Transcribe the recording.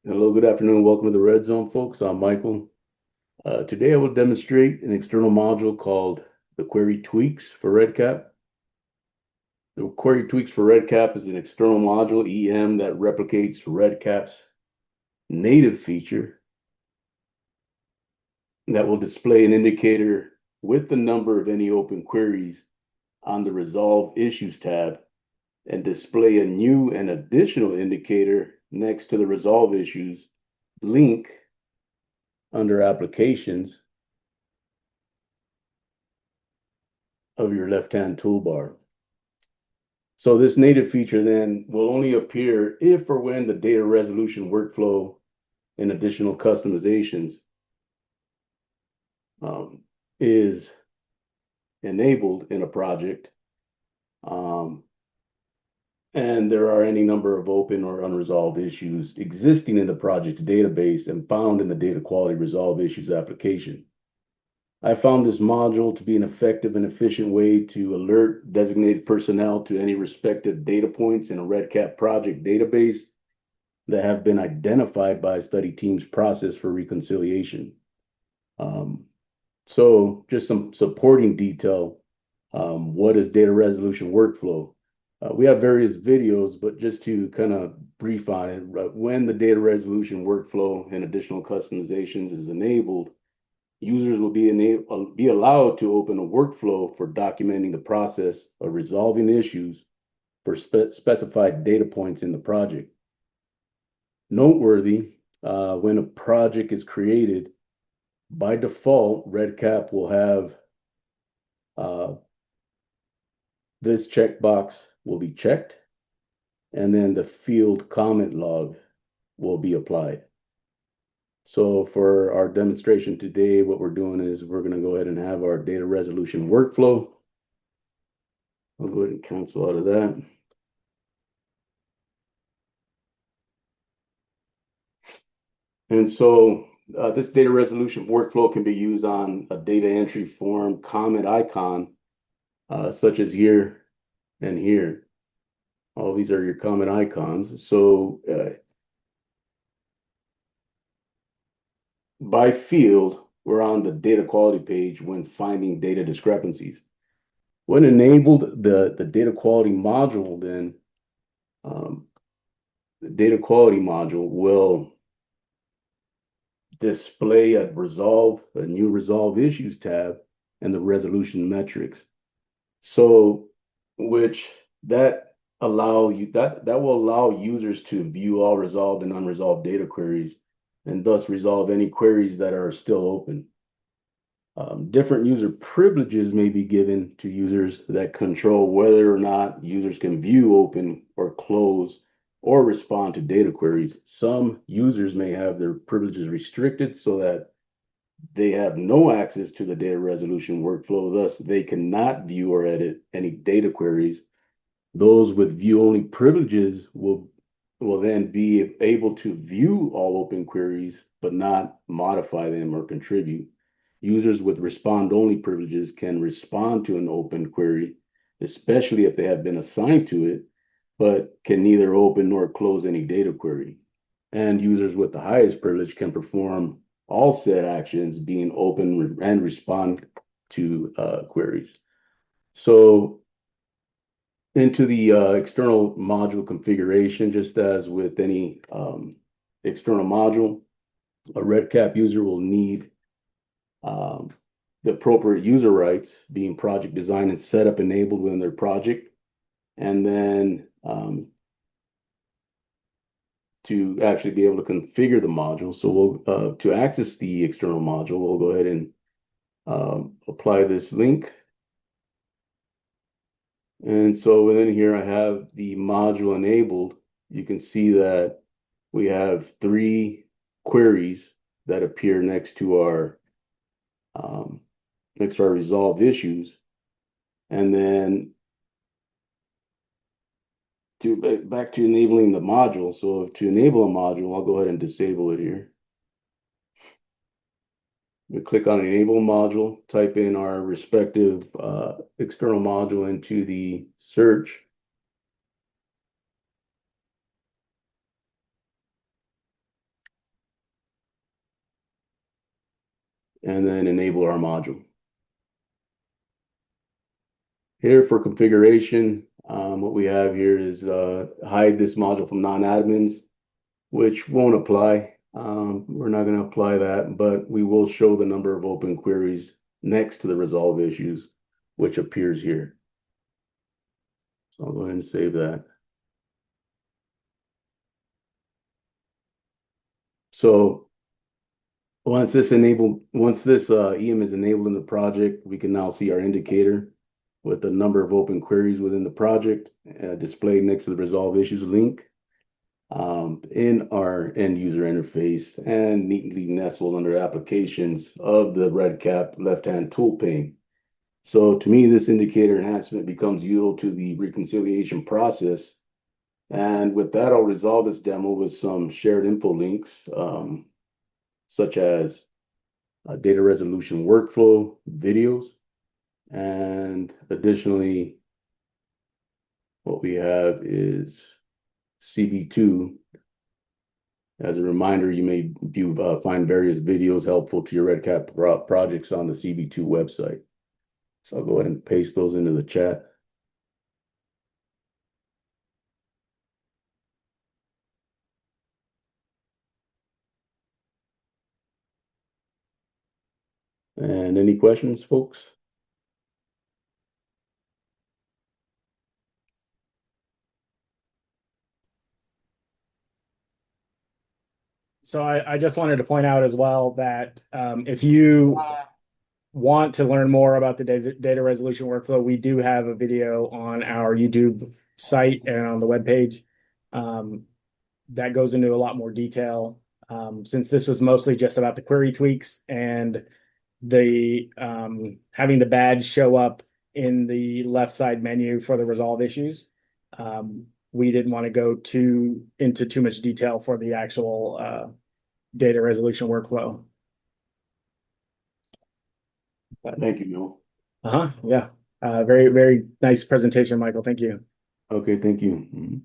Hello, good afternoon. Welcome to the Red Zone, folks. I'm Michael. Today I will demonstrate an external module called the Query Tweaks for REDCap. The Query Tweaks for REDCap is an external module, EM, that replicates REDCap's native feature that will display an indicator with the number of any open queries on the Resolve Issues tab and display a new and additional indicator next to the Resolve Issues link under Applications of your left-hand toolbar. So this native feature then will only appear if or when the data resolution workflow and additional customizations is enabled in a project. And there are any number of open or unresolved issues existing in the project's database and found in the data quality resolve issues application. I found this module to be an effective and efficient way to alert designated personnel to any respective data points in a REDCap project database that have been identified by a study team's process for reconciliation. So just some supporting detail. What is data resolution workflow? We have various videos, but just to kind of brief on it, when the data resolution workflow and additional customizations is enabled, users will be allowed to open a workflow for documenting the process of resolving issues for specified data points in the project. Noteworthy, when a project is created, by default, REDCap will have this checkbox will be checked, and then the field comment log will be applied. So for our demonstration today, what we're doing is we're going to go ahead and have our data resolution workflow. I'll go ahead and cancel out of that. And so this data resolution workflow can be used on a data entry form comment icon, such as here and here. All these are your comment icons. So by field, we're on the data quality page when finding data discrepancies. When enabled, the data quality module, then the data quality module will display a new resolve issues tab and the resolution metrics. So which that will allow users to view all resolved and unresolved data queries and thus resolve any queries that are still open. Different user privileges may be given to users that control whether or not users can view, open, or close, or respond to data queries. Some users may have their privileges restricted so that they have no access to the data resolution workflow, thus they cannot view or edit any data queries. Those with view-only privileges will then be able to view all open queries, but not modify them or contribute. Users with respond-only privileges can respond to an open query, especially if they have been assigned to it, but can neither open nor close any data query. And users with the highest privilege can perform all said actions, being open and respond to queries. So into the external module configuration, just as with any external module, a REDCap user will need the appropriate user rights, being project design and setup enabled within their project. And then to actually be able to configure the module. So we'll to access the external module, we'll go ahead and apply this link. And so within here, I have the module enabled. You can see that we have 3 queries that appear next to our resolved issues. And then back to enabling the module. So to enable a module, I'll go ahead and disable it here. We click on enable module, type in our respective external module into the search. and then enable our module. Here for configuration, what we have here is hide this module from non-admins, which won't apply. We're not going to apply that, but we will show the number of open queries next to the resolve issues, which appears here. So I'll go ahead and save that. So once this EM is enabled in the project, we can now see our indicator with the number of open queries within the project displayed next to the resolve issues link in our end user interface and neatly nestled under applications of the REDCap left-hand tool pane. So to me, this indicator enhancement becomes useful to the reconciliation process. And with that, I'll resolve this demo with some shared info links, such as data resolution workflow videos. And additionally, what we have is CB2. As a reminder, you may find various videos helpful to your REDCap projects on the CB2 website. So I'll go ahead and paste those into the chat. And any questions, folks? So I just wanted to point out as well that if you want to learn more about the data resolution workflow, we do have a video on our YouTube site and on the webpage that goes into a lot more detail. Since this was mostly just about the query tweaks and the having the badge show up in the left side menu for the resolve issues, we didn't want to go into too much detail for the actual data resolution workflow. Thank you, Noel. Yeah. Very, very nice presentation, Michael. Thank you. Okay, thank you.